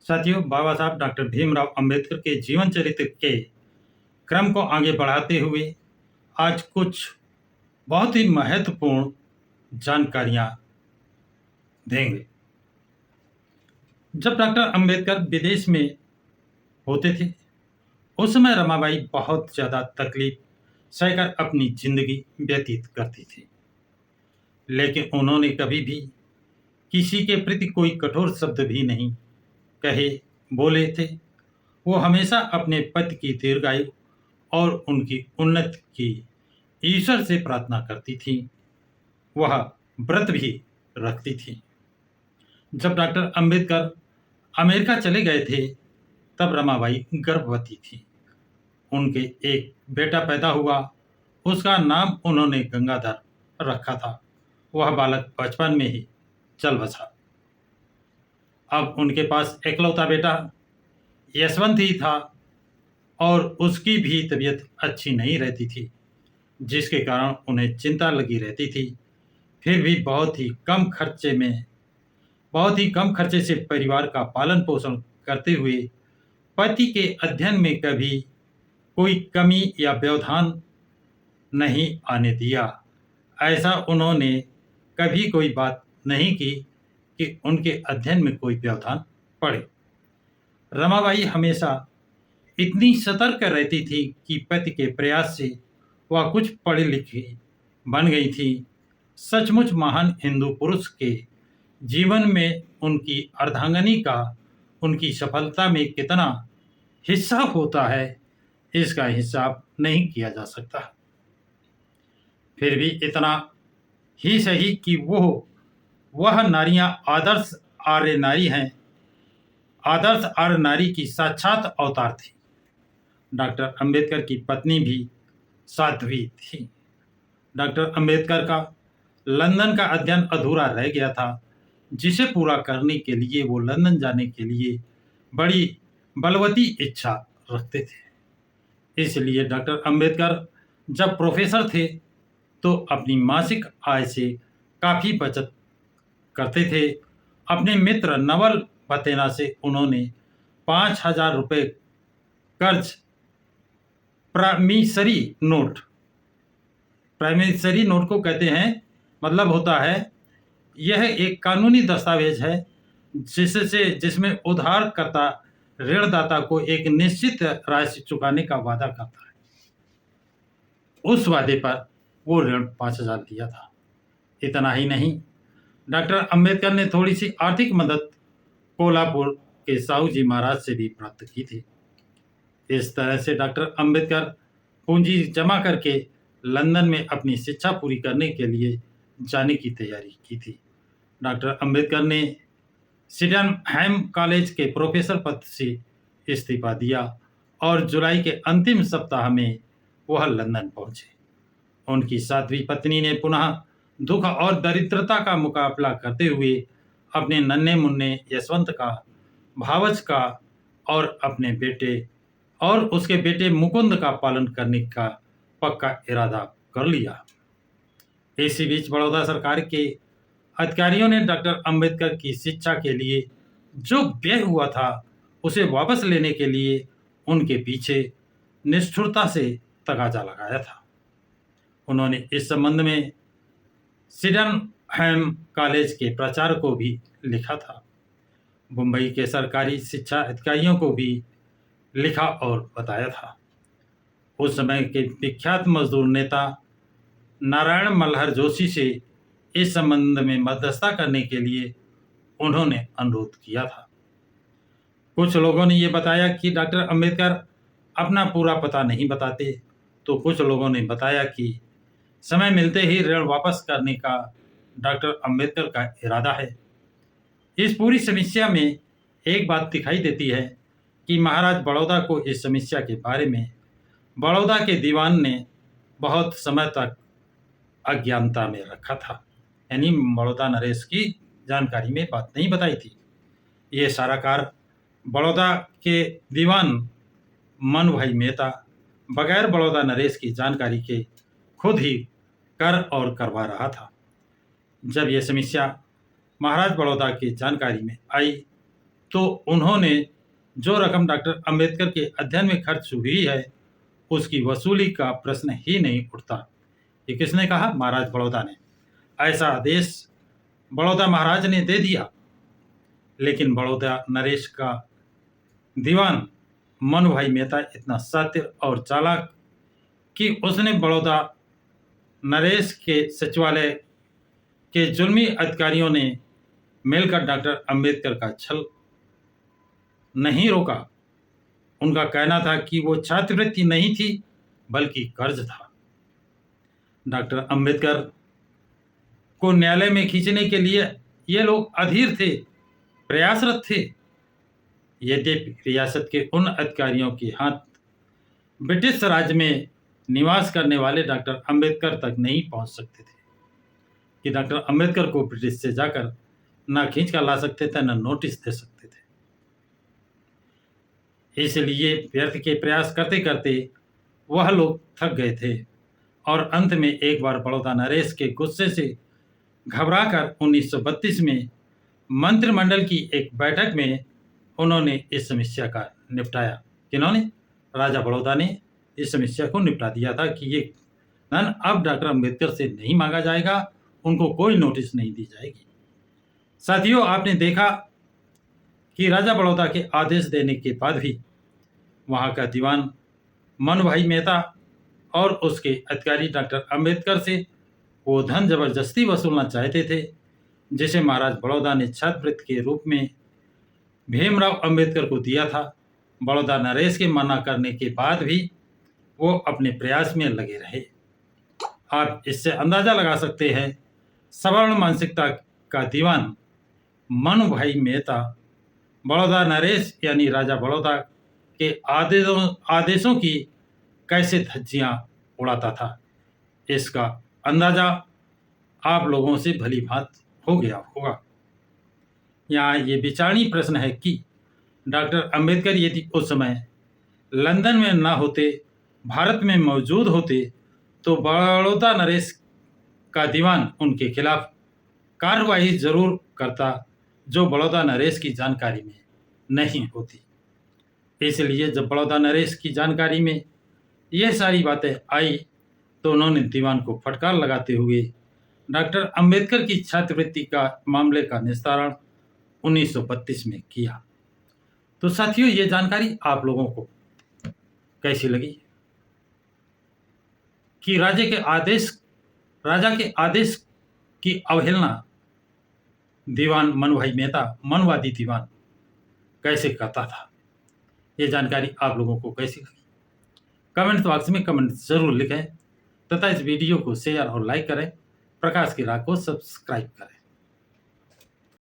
साथियों, बाबा साहब डॉक्टर भीमराव अंबेडकर के जीवन चरित्र के क्रम को आगे बढ़ाते हुए आज कुछ बहुत ही महत्वपूर्ण जानकारियां देंगे। जब डॉक्टर अंबेडकर विदेश में होते थे, उस समय रमाबाई बहुत ज़्यादा तकलीफ सहकर अपनी जिंदगी व्यतीत करती थी, लेकिन उन्होंने कभी भी किसी के प्रति कोई कठोर शब्द भी नहीं कहे बोले थे। वो हमेशा अपने पति की दीर्घायु और उनकी उन्नति की ईश्वर से प्रार्थना करती थी। वह व्रत भी रखती थी। जब डॉक्टर अंबेडकर अमेरिका चले गए थे, तब रमाबाई गर्भवती थी। उनके एक बेटा पैदा हुआ। उसका नाम उन्होंने गंगाधर रखा था। वह बालक बचपन में ही चल बसा। अब उनके पास एकलौता बेटा यशवंत ही था और उसकी भी तबीयत अच्छी नहीं रहती थी, जिसके कारण उन्हें चिंता लगी रहती थी। फिर भी बहुत ही कम खर्चे से परिवार का पालन पोषण करते हुए पति के अध्ययन में कभी कोई कमी या व्यवधान नहीं आने दिया। ऐसा उन्होंने कभी कोई बात नहीं की कि उनके अध्ययन में कोई व्यवधान पड़े। रमाबाई हमेशा इतनी सतर्क रहती थी कि पति के प्रयास से वह कुछ पढ़ी लिखी बन गई थी। सचमुच महान हिंदू पुरुष के जीवन में उनकी अर्धांगिनी का उनकी सफलता में कितना हिस्सा होता है, इसका हिसाब नहीं किया जा सकता। फिर भी इतना ही सही कि वह नारियां आदर्श आर्य नारी हैं। आदर्श आर्य नारी की साक्षात अवतार थी। डॉक्टर अंबेडकर की पत्नी भी साध्वी थी। डॉक्टर अंबेडकर का लंदन का अध्ययन अधूरा रह गया था, जिसे पूरा करने के लिए वो लंदन जाने के लिए बड़ी बलवती इच्छा रखते थे। इसलिए डॉक्टर अंबेडकर जब प्रोफेसर थे तो अपनी मासिक आय से काफ़ी बचत करते थे। अपने मित्र नवल फतेना से उन्होंने 5,000 रुपये कर्ज प्रामिसरी नोट को कहते हैं, मतलब होता है यह एक कानूनी दस्तावेज है जिसमें उधारकर्ता ऋणदाता को एक निश्चित राशि चुकाने का वादा करता है। उस वादे पर वो ऋण 5,000 दिया था। इतना ही नहीं, डॉक्टर अंबेडकर ने थोड़ी सी आर्थिक मदद कोल्हापुर के साहू जी महाराज से भी प्राप्त की थी। इस तरह से डॉक्टर अंबेडकर पूंजी जमा करके लंदन में अपनी शिक्षा पूरी करने के लिए जाने की तैयारी की थी। डॉक्टर अंबेडकर ने सिडेनहैम कॉलेज के प्रोफेसर पद से इस्तीफा दिया और जुलाई के अंतिम सप्ताह में वह लंदन पहुंचे। उनकी साध्वी पत्नी ने पुनः दुख और दरिद्रता का मुकाबला करते हुए अपने नन्हे मुन्ने यशवंत का, भावच का और अपने बेटे और उसके बेटे मुकुंद का पालन करने का पक्का इरादा कर लिया। इसी बीच बड़ौदा सरकार के अधिकारियों ने डॉक्टर अंबेडकर की शिक्षा के लिए जो व्यय हुआ था उसे वापस लेने के लिए उनके पीछे निष्ठुरता से तगाजा लगाया था। उन्होंने इस संबंध में सिडेनहैम कॉलेज के प्राचार्य को भी लिखा था। मुंबई के सरकारी शिक्षा अधिकारियों को भी लिखा और बताया था। उस समय के विख्यात मजदूर नेता नारायण मल्हर जोशी से इस संबंध में मध्यस्थता करने के लिए उन्होंने अनुरोध किया था। कुछ लोगों ने यह बताया कि डॉक्टर अंबेडकर अपना पूरा पता नहीं बताते, तो कुछ लोगों ने बताया कि समय मिलते ही ऋण वापस करने का डॉक्टर अंबेडकर का इरादा है। इस पूरी समस्या में एक बात दिखाई देती है कि महाराज बड़ौदा को इस समस्या के बारे में बड़ौदा के दीवान ने बहुत समय तक अज्ञानता में रखा था, यानी बड़ौदा नरेश की जानकारी में बात नहीं बताई थी। ये सारा कार्य बड़ौदा के दीवान मनु भाई मेहता बगैर बड़ौदा नरेश की जानकारी के खुद ही कर और करवा रहा था। जब यह समस्या महाराज बड़ौदा की जानकारी में आई तो उन्होंने जो रकम डॉक्टर अंबेडकर के अध्ययन में खर्च हुई है उसकी वसूली का प्रश्न ही नहीं उठता। ये किसने कहा? महाराज बड़ौदा ने। ऐसा आदेश बड़ौदा महाराज ने दे दिया, लेकिन बड़ौदा नरेश का दीवान मनुभाई मेहता इतना शातिर और चालाक कि उसने बड़ौदा नरेश के सचिवालय के जुल्मी अधिकारियों ने मिलकर डॉक्टर अंबेडकर का छल नहीं रोका। उनका कहना था कि वो छात्रवृत्ति नहीं थी बल्कि कर्ज था। डॉक्टर अंबेडकर को न्यायालय में खींचने के लिए ये लोग अधीर थे, प्रयासरत थे। यद्यपि रियासत के उन अधिकारियों के हाथ ब्रिटिश राज्य में निवास करने वाले डॉक्टर अंबेडकर तक नहीं पहुंच सकते थे कि डॉक्टर अंबेडकर को ब्रिटिश से जाकर ना खींच कर ला सकते थे, ना नोटिस दे सकते थे। इसलिए व्यर्थ के प्रयास करते करते वह लोग थक गए थे और अंत में एक बार बड़ौदा नरेश के गुस्से से घबराकर 1932 में मंत्रिमंडल की एक बैठक में उन्होंने इस समस्या का निपटाया। किन्होंने? राजा बड़ौदा ने इस समस्या को निपटा दिया था कि ये धन अब डॉक्टर अंबेडकर से नहीं मांगा जाएगा, उनको कोई नोटिस नहीं दी जाएगी। साथियों, आपने देखा कि राजा बड़ौदा के आदेश देने के बाद भी वहाँ का दीवान मनुभाई मेहता और उसके अधिकारी डॉक्टर अंबेडकर से वो धन जबरदस्ती वसूलना चाहते थे, जिसे महाराज बड़ौदा ने छात्रवृत्ति के रूप में भीमराव अंबेडकर को दिया था। बड़ौदा नरेश के मना करने के बाद भी वो अपने प्रयास में लगे रहे। आप इससे अंदाजा लगा सकते हैं सवर्ण मानसिकता का दीवान मनुभाई मेहता बड़ौदा नरेश यानी राजा बड़ौदा के आदेशों की कैसे धज्जियां उड़ाता था। इसका अंदाजा आप लोगों से भली भांत हो गया होगा। यहाँ ये विचारणीय प्रश्न है कि डॉक्टर अंबेडकर यदि उस समय लंदन में ना होते, भारत में मौजूद होते, तो बड़ौदा नरेश का दीवान उनके खिलाफ कार्रवाई जरूर करता, जो बड़ौदा नरेश की जानकारी में नहीं होती। इसलिए जब बड़ौदा नरेश की जानकारी में ये सारी बातें आई तो उन्होंने दीवान को फटकार लगाते हुए डॉक्टर अंबेडकर की छात्रवृत्ति का मामले का निस्तारण 1932 में किया। तो साथियों, ये जानकारी आप लोगों को कैसी लगी कि राजा के आदेश की अवहेलना दीवान मनुभाई मेहता, मनवादी दीवान, कैसे करता था? ये जानकारी आप लोगों को कैसी लगी? कमेंट बॉक्स में कमेंट जरूर लिखें तथा इस वीडियो को शेयर और लाइक करें। प्रकाश की राह को सब्सक्राइब करें।